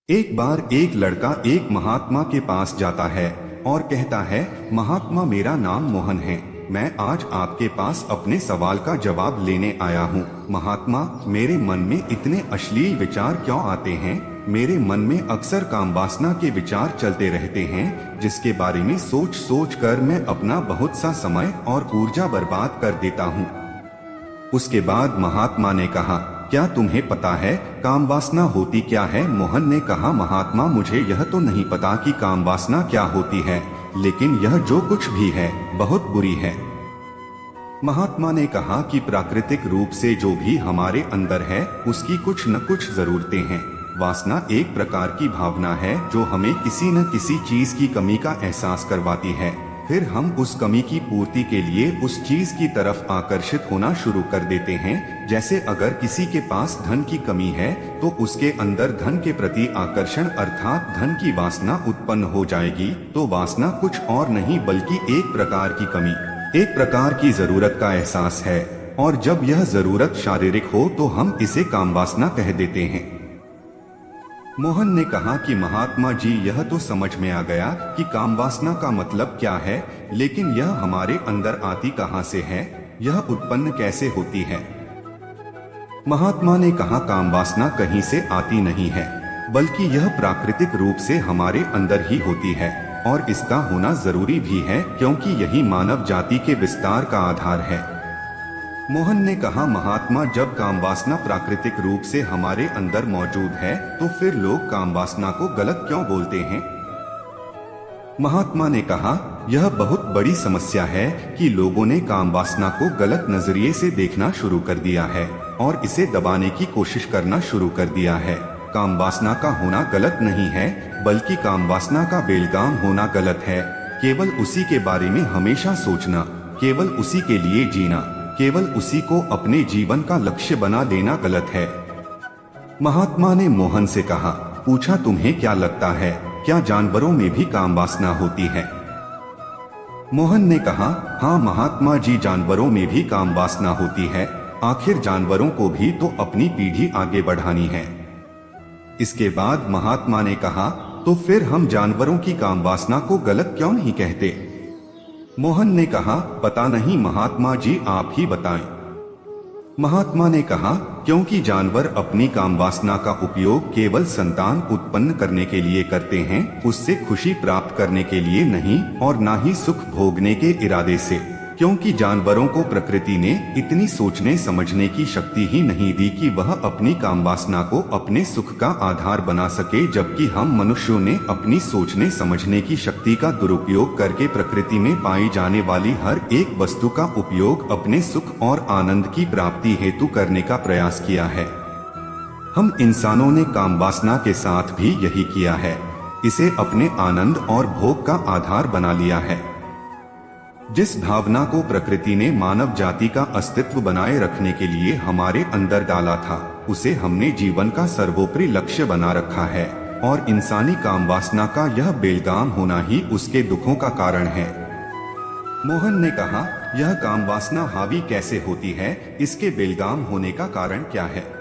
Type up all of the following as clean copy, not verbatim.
एक बार एक लड़का एक महात्मा के पास जाता है और कहता है, महात्मा मेरा नाम मोहन है। मैं आज आपके पास अपने सवाल का जवाब लेने आया हूँ। महात्मा, मेरे मन में इतने अश्लील विचार क्यों आते हैं? मेरे मन में अक्सर कामवासना के विचार चलते रहते हैं, जिसके बारे में सोच सोच कर मैं अपना बहुत सा समय और ऊर्जा बर्बाद कर देता हूँ। उसके बाद महात्मा ने कहा, क्या तुम्हें पता है कामवासना होती क्या है? मोहन ने कहा, महात्मा मुझे यह तो नहीं पता कि कामवासना क्या होती है, लेकिन यह जो कुछ भी है बहुत बुरी है। महात्मा ने कहा कि प्राकृतिक रूप से जो भी हमारे अंदर है उसकी कुछ न कुछ जरूरतें हैं। वासना एक प्रकार की भावना है जो हमें किसी न किसी चीज की कमी का एहसास करवाती है, फिर हम उस कमी की पूर्ति के लिए उस चीज की तरफ आकर्षित होना शुरू कर देते हैं। जैसे अगर किसी के पास धन की कमी है तो उसके अंदर धन के प्रति आकर्षण अर्थात धन की वासना उत्पन्न हो जाएगी। तो वासना कुछ और नहीं बल्कि एक प्रकार की कमी, एक प्रकार की जरूरत का एहसास है, और जब यह जरूरत शारीरिक हो तो हम इसे कामवासना कह देते हैं। मोहन ने कहा कि महात्मा जी, यह तो समझ में आ गया कि कामवासना का मतलब क्या है, लेकिन यह हमारे अंदर आती कहाँ से है, यह उत्पन्न कैसे होती है? महात्मा ने कहा, कामवासना कहीं से आती नहीं है, बल्कि यह प्राकृतिक रूप से हमारे अंदर ही होती है, और इसका होना जरूरी भी है क्योंकि यही मानव जाति के विस्तार का आधार है। मोहन ने कहा, महात्मा जब कामवासना प्राकृतिक रूप से हमारे अंदर मौजूद है तो फिर लोग कामवासना को गलत क्यों बोलते हैं? महात्मा ने कहा, यह बहुत बड़ी समस्या है कि लोगों ने कामवासना को गलत नजरिए से देखना शुरू कर दिया है और इसे दबाने की कोशिश करना शुरू कर दिया है। कामवासना का होना गलत नहीं है, बल्कि कामवासना का बेलगाम होना गलत है। केवल उसी के बारे में हमेशा सोचना, केवल उसी के लिए जीना, केवल उसी को अपने जीवन का लक्ष्य बना देना गलत है। महात्मा ने मोहन से कहा, पूछा, तुम्हें क्या लगता है, क्या जानवरों में भी कामवासना होती है? मोहन ने कहा, हाँ महात्मा जी, जानवरों में भी कामवासना होती है। आखिर जानवरों को भी तो अपनी पीढ़ी आगे बढ़ानी है। इसके बाद महात्मा ने कहा, तो फिर हम जानवरों की कामवासना को गलत क्यों नहीं कहते? मोहन ने कहा, पता नहीं महात्मा जी, आप ही बताएं। महात्मा ने कहा, क्योंकि जानवर अपनी कामवासना का उपयोग केवल संतान उत्पन्न करने के लिए करते हैं, उससे खुशी प्राप्त करने के लिए नहीं और ना ही सुख भोगने के इरादे से। क्योंकि जानवरों को प्रकृति ने इतनी सोचने समझने की शक्ति ही नहीं दी कि वह अपनी कामवासना को अपने सुख का आधार बना सके, जबकि हम मनुष्यों ने अपनी सोचने समझने की शक्ति का दुरुपयोग करके प्रकृति में पाई जाने वाली हर एक वस्तु का उपयोग अपने सुख और आनंद की प्राप्ति हेतु करने का प्रयास किया है। हम इंसानों ने कामवासना के साथ भी यही किया है, इसे अपने आनंद और भोग का आधार बना लिया है। जिस भावना को प्रकृति ने मानव जाति का अस्तित्व बनाए रखने के लिए हमारे अंदर डाला था, उसे हमने जीवन का सर्वोपरि लक्ष्य बना रखा है, और इंसानी कामवासना का यह बेलगाम होना ही उसके दुखों का कारण है। मोहन ने कहा, यह कामवासना हावी कैसे होती है, इसके बेलगाम होने का कारण क्या है?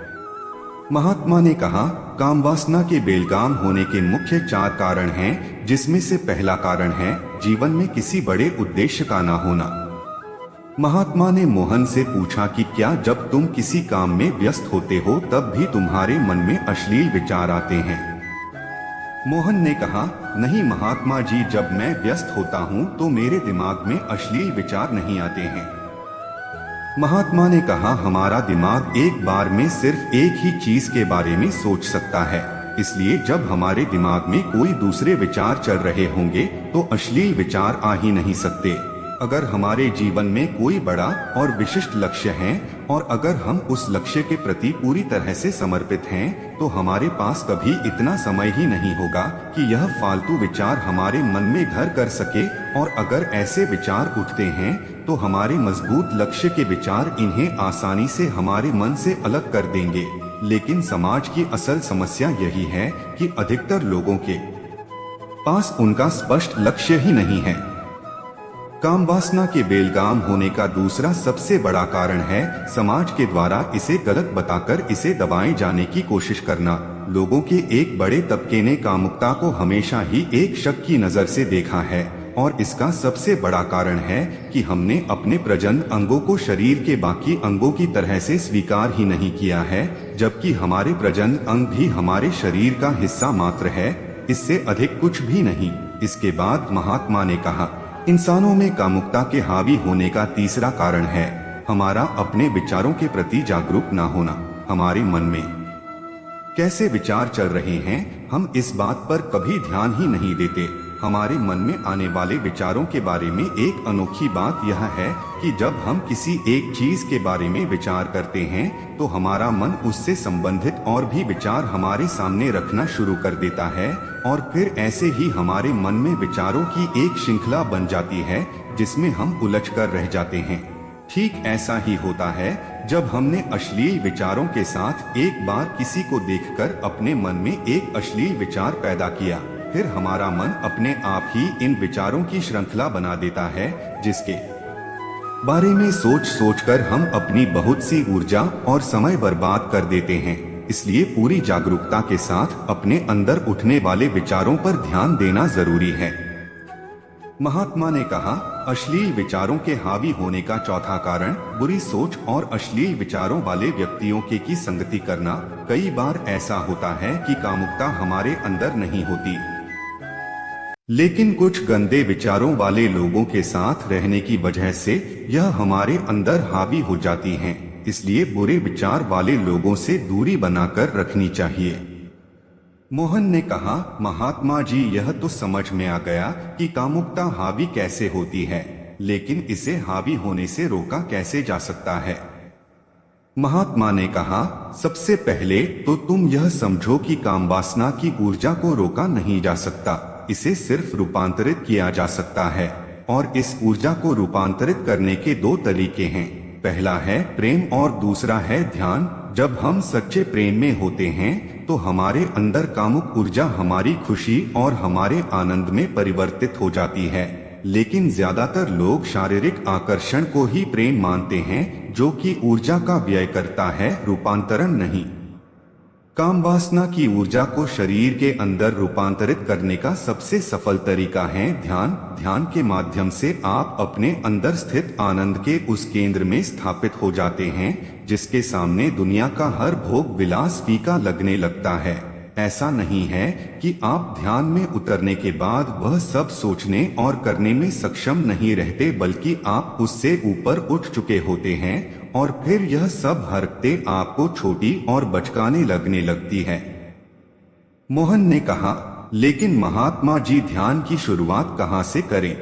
महात्मा ने कहा, कामवासना के बेलगाम होने के मुख्य 4 कारण हैं, जिसमें से पहला कारण है जीवन में किसी बड़े उद्देश्य का ना होना। महात्मा ने मोहन से पूछा कि क्या जब तुम किसी काम में व्यस्त होते हो तब भी तुम्हारे मन में अश्लील विचार आते हैं? मोहन ने कहा, नहीं महात्मा जी, जब मैं व्यस्त होता हूँ तो मेरे दिमाग में अश्लील विचार नहीं आते हैं। महात्मा ने कहा, हमारा दिमाग एक बार में सिर्फ एक ही चीज के बारे में सोच सकता है, इसलिए जब हमारे दिमाग में कोई दूसरे विचार चल रहे होंगे तो अश्लील विचार आ ही नहीं सकते। अगर हमारे जीवन में कोई बड़ा और विशिष्ट लक्ष्य है और अगर हम उस लक्ष्य के प्रति पूरी तरह से समर्पित हैं, तो हमारे पास कभी इतना समय ही नहीं होगा कि यह फालतू विचार हमारे मन में घर कर सके, और अगर ऐसे विचार उठते हैं तो हमारे मजबूत लक्ष्य के विचार इन्हें आसानी से हमारे मन से अलग कर देंगे। लेकिन समाज की असल समस्या यही है कि अधिकतर लोगों के पास उनका स्पष्ट लक्ष्य ही नहीं है। कामवासना के बेलगाम होने का दूसरा सबसे बड़ा कारण है समाज के द्वारा इसे गलत बताकर इसे दबाए जाने की कोशिश करना। लोगों के एक बड़े तबके ने कामुकता को हमेशा ही एक शक की नजर से देखा है, और इसका सबसे बड़ा कारण है कि हमने अपने प्रजनन अंगों को शरीर के बाकी अंगों की तरह से स्वीकार ही नहीं किया है, जबकि हमारे प्रजनन अंग भी हमारे शरीर का हिस्सा मात्र है, इससे अधिक कुछ भी नहीं। इसके बाद महात्मा ने कहा, इंसानों में कामुकता के हावी होने का तीसरा कारण है हमारा अपने विचारों के प्रति जागरूक न होना। हमारे मन में कैसे विचार चल रहे हैं, हम इस बात पर कभी ध्यान ही नहीं देते। हमारे मन में आने वाले विचारों के बारे में एक अनोखी बात यह है कि जब हम किसी एक चीज के बारे में विचार करते हैं तो हमारा मन उससे संबंधित और भी विचार हमारे सामने रखना शुरू कर देता है, और फिर ऐसे ही हमारे मन में विचारों की एक श्रृंखला बन जाती है जिसमें हम उलझ कर रह जाते हैं। ठीक ऐसा ही होता है जब हमने अश्लील विचारों के साथ एक बार किसी को देखकर अपने मन में एक अश्लील विचार पैदा किया, फिर हमारा मन अपने आप ही इन विचारों की श्रृंखला बना देता है जिसके बारे में सोच सोचकर हम अपनी बहुत सी ऊर्जा और समय बर्बाद कर देते हैं। इसलिए पूरी जागरूकता के साथ अपने अंदर उठने वाले विचारों पर ध्यान देना जरूरी है। महात्मा ने कहा, अश्लील विचारों के हावी होने का चौथा कारण बुरी सोच और अश्लील विचारों वाले व्यक्तियों की संगति करना। कई बार ऐसा होता है कि कामुकता हमारे अंदर नहीं होती, लेकिन कुछ गंदे विचारों वाले लोगों के साथ रहने की वजह से यह हमारे अंदर हावी हो जाती हैं। इसलिए बुरे विचार वाले लोगों से दूरी बनाकर रखनी चाहिए। मोहन ने कहा, महात्मा जी, यह तो समझ में आ गया कि कामुकता हावी कैसे होती है, लेकिन इसे हावी होने से रोका कैसे जा सकता है। महात्मा ने कहा, सबसे पहले तो तुम यह समझो कि कामवासना की ऊर्जा को रोका नहीं जा सकता, इसे सिर्फ रूपांतरित किया जा सकता है, और इस ऊर्जा को रूपांतरित करने के दो तरीके हैं। पहला है प्रेम और दूसरा है ध्यान। जब हम सच्चे प्रेम में होते हैं तो हमारे अंदर कामुक ऊर्जा हमारी खुशी और हमारे आनंद में परिवर्तित हो जाती है, लेकिन ज्यादातर लोग शारीरिक आकर्षण को ही प्रेम मानते हैं, जो कि ऊर्जा का व्यय करता है, रूपांतरण नहीं। काम वासना की ऊर्जा को शरीर के अंदर रूपांतरित करने का सबसे सफल तरीका है ध्यान। ध्यान के माध्यम से आप अपने अंदर स्थित आनंद के उस केंद्र में स्थापित हो जाते हैं जिसके सामने दुनिया का हर भोग विलास फीका लगने लगता है। ऐसा नहीं है कि आप ध्यान में उतरने के बाद वह सब सोचने और करने में सक्षम नहीं रहते, बल्कि आप उससे ऊपर उठ चुके होते हैं और फिर यह सब हरकतें आपको छोटी और बचकाने लगने लगती है। मोहन ने कहा, लेकिन महात्मा जी, ध्यान की शुरुआत कहाँ से करें?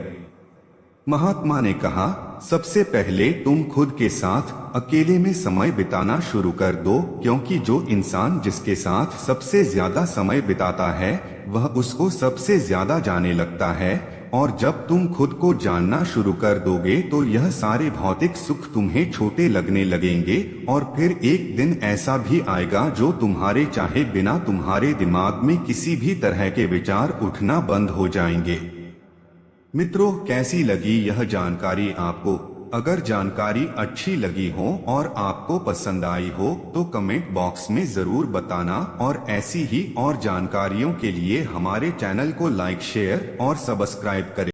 महात्मा ने कहा, सबसे पहले तुम खुद के साथ अकेले में समय बिताना शुरू कर दो, क्योंकि जो इंसान जिसके साथ सबसे ज्यादा समय बिताता है वह उसको सबसे ज्यादा जाने लगता है, और जब तुम खुद को जानना शुरू कर दोगे तो यह सारे भौतिक सुख तुम्हें छोटे लगने लगेंगे, और फिर एक दिन ऐसा भी आएगा जो तुम्हारे चाहे बिना तुम्हारे दिमाग में किसी भी तरह के विचार उठना बंद हो जाएंगे। मित्रों, कैसी लगी यह जानकारी आपको? अगर जानकारी अच्छी लगी हो और आपको पसंद आई हो तो कमेंट बॉक्स में जरूर बताना, और ऐसी ही और जानकारियों के लिए हमारे चैनल को लाइक, शेयर और सब्सक्राइब करें।